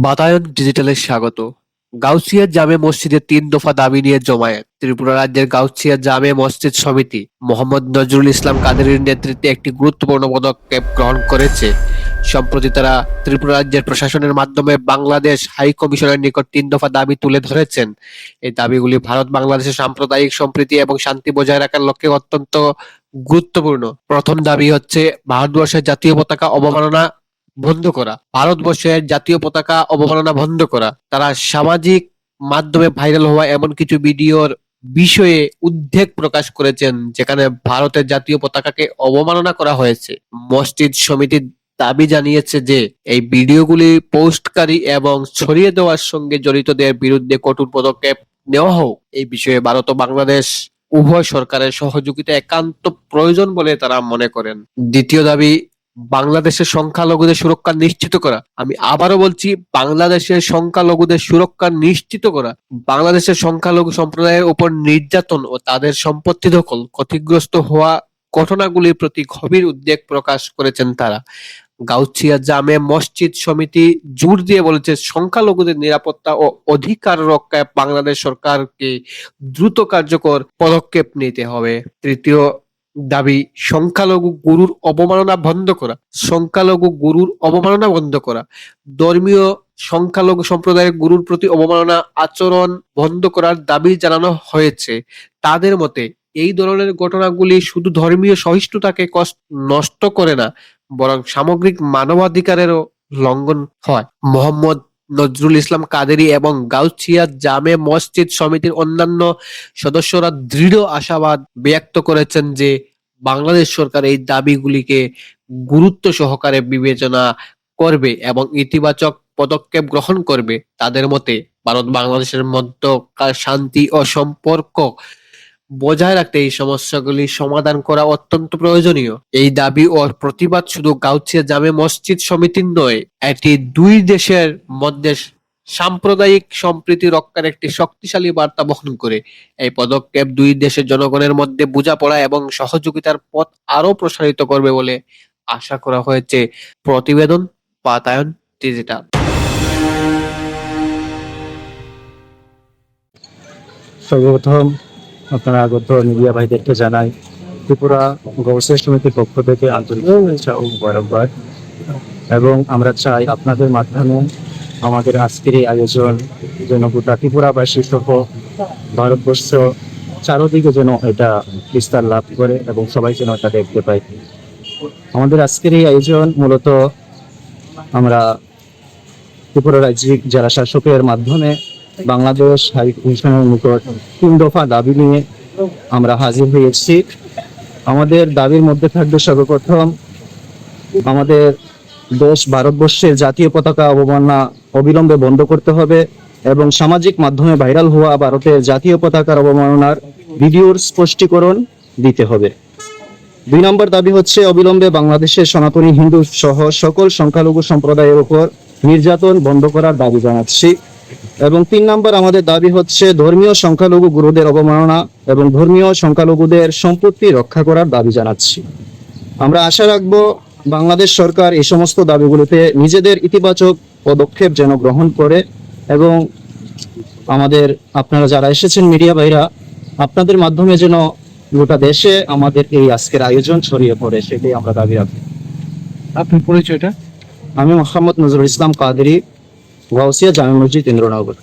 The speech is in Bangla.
বাতায়ন ডিজিটালের স্বাগত। গাউছিয়া জামে মসজিদে ৩ দফা দাবি নিয়ে জমায়েত। ত্রিপুরা রাজ্যের গাউছিয়া জামে মসজিদ সমিতি মোহাম্মদ নজরুল ইসলাম কাদেরীর নেতৃত্বে একটি গুরুত্বপূর্ণ পদক্ষেপ গ্রহণ করেছে। সম্প্রতি তারা ত্রিপুরা রাজ্যের প্রশাসনের মাধ্যমে বাংলাদেশ হাই কমিশনের নিকট ৩ দফা দাবি তুলে ধরেছেন। এই দাবিগুলি ভারত বাংলাদেশের সাম্প্রদায়িক সম্প্রীতি এবং শান্তি বজায় রাখার লক্ষ্যে অত্যন্ত গুরুত্বপূর্ণ। প্রথম দাবি হচ্ছে ভারতবর্ষের জাতীয় পতাকা অবমাননা বন্ধ করা। ভারতবর্ষের জাতীয় পতাকা অবমাননা বন্ধ করা। তারা সামাজিক মাধ্যমে ভাইরাল হওয়া এমন কিছু ভিডিওর বিষয়ে উদ্বেগ প্রকাশ করেছেন যেখানে ভারতের জাতীয় পতাকাকে অবমাননা করা হয়েছে। মসজিদ সমিতি দাবি জানিয়েছে যে এই ভিডিওগুলি পোস্টকারী এবং ছড়িয়ে দেওয়ার সঙ্গে জড়িতদের বিরুদ্ধে কঠোর পদক্ষেপ নেওয়া হোক। এই বিষয়ে ভারত ও বাংলাদেশ উভয় সরকারের সহযোগিতা একান্ত প্রয়োজন বলে তারা মনে করেন। দ্বিতীয় দাবি, বাংলাদেশের সংখ্যালঘুদের সুরক্ষা নিশ্চিত করা। আমি আবারও বলছি, বাংলাদেশের সংখ্যালঘুদের সুরক্ষা নিশ্চিত করা। বাংলাদেশের সংখ্যালঘু সম্প্রদায়ের উপর নির্যাতন ও তাদের সম্পত্তি দখল ক্ষতিগ্রস্ত হওয়া ঘটনাগুলির প্রতি গভীর উদ্বেগ প্রকাশ করেছেন তারা। গাউছিয়া জামে মসজিদ সমিতি জোর দিয়ে বলেছে, সংখ্যালঘুদের নিরাপত্তা ও অধিকার রক্ষায় বাংলাদেশ সরকারকে দ্রুত কার্যকর পদক্ষেপ নিতে হবে। তৃতীয় দাবি, সংখ্যালঘু গুরুর অবমাননা বন্ধ করা। সংখ্যালঘু গুরুর অবমাননা বন্ধ করা। ধর্মীয় সংখ্যালঘু সম্প্রদায়ের গুরুর প্রতি অবমাননা আচরণ বন্ধ করার দাবি জানানো হয়েছে। তাদের মতে এই ধরনের ঘটনাগুলি শুধু ধর্মীয় সহিষ্ণুতাকে নষ্ট করে না, বরং সামগ্রিক মানবাধিকারেরও লঙ্ঘন হয়। মোহাম্মদ নজরুল ইসলাম কাদেরী এবং গাউছিয়া জামে মসজিদ সমিতির অন্যান্য সদস্যরা দৃঢ় আশাবাদ ব্যক্ত করেছেন যে বাংলাদেশ সরকার এই দাবিগুলিকে গুরুত্ব সহকারে বিবেচনা করবে এবং ইতিবাচক পদক্ষেপ গ্রহণ করবে। তাদের মতে ভারত বাংলাদেশের মধ্যকার শান্তি ও সম্পর্ক বজায় রাখতে এই সমস্যাগুলি সমাধান করা অত্যন্ত প্রয়োজনীয়। এই দাবি ও প্রতিবাদ শুধু গাউছিয়া জামে মসজিদ সমিতির নয়, এটি দুই দেশের মধ্যে সাম্প্রদায়িক সম্প্রীতি রক্ষার একটি শক্তিশালী বার্তা বহন করে। এই পদক্ষেপ দুই দেশের জনগণের মধ্যে বোঝাপড়া এবং সহযোগিতার পথ আরো প্রসারিত করবে বলে আশা করা হয়েছে। প্রতিবেদন বাতায়ন ডিজিটাল। সর্বপ্রথম আপনারা আগত মিডিয়া ভাইদেরকে জানাই ত্রিপুরা গৌসের সমিতির পক্ষ থেকে আন্তরিক শুভেচ্ছা ও মোবারকবাদ। এবং আমরা চাই আপনাদের মাধ্যমে আমাদের আজকের এই আয়োজন যেন গোটা ত্রিপুরাবাসী সহ ভারতবর্ষ চারদিকে যেন এটা বিস্তার লাভ করে এবং সবাই যেন এটা দেখতে পায়। আমাদের আজকের এই আয়োজন মূলত আমরা ত্রিপুরা রাজ্যিক জেলা শাসকের মাধ্যমে বাংলাদেশ হাই কমিশনের নিকট ৩ দফা দাবি নিয়ে আমরা হাজির হয়েছি। আমাদের দাবির মধ্যে থাকবে সর্বপ্রথম আমাদের দেশ ভারতবর্ষের জাতীয় পতাকা অবমাননা অবিলম্বে বন্ধ করতে হবে এবং সামাজিক মাধ্যমে ভাইরাল হওয়া ভারতের জাতীয় পতাকার অবমাননার ভিডিওর স্পষ্টীকরণ দিতে হবে। ২ নম্বর দাবি হচ্ছে অবিলম্বে বাংলাদেশের সনাতনী হিন্দু সহ সকল সংখ্যালঘু সম্প্রদায়ের উপর নির্যাতন বন্ধ করার দাবি জানাচ্ছি। এবং ৩ নম্বর আমাদের দাবি হচ্ছে ধর্মীয় সংখ্যালঘু গুরুদের অবমাননা এবং ধর্মীয় সংখ্যালঘুদের সম্পত্তি রক্ষা করার দাবি জানাচ্ছি। আমরা আশা রাখবো বাংলাদেশ সরকার এই সমস্ত দাবিগুলিতে নিজেদের ইতিবাচক পদক্ষেপ যেন গ্রহণ করে এবং আমাদের আপনারা যারা এসেছেন মিডিয়া ভাইরা, আপনাদের মাধ্যমে যেন গোটা দেশে আমাদের এই আজকের আয়োজন ছড়িয়ে পড়ে, সেটাই আমরা দাবি রাখি। আপনার পরিচয়টা? আমি মোহাম্মদ নজরুল ইসলাম কাদেরী, গাউছিয়া জামে মসজিদ, ইন্দ্রনগর।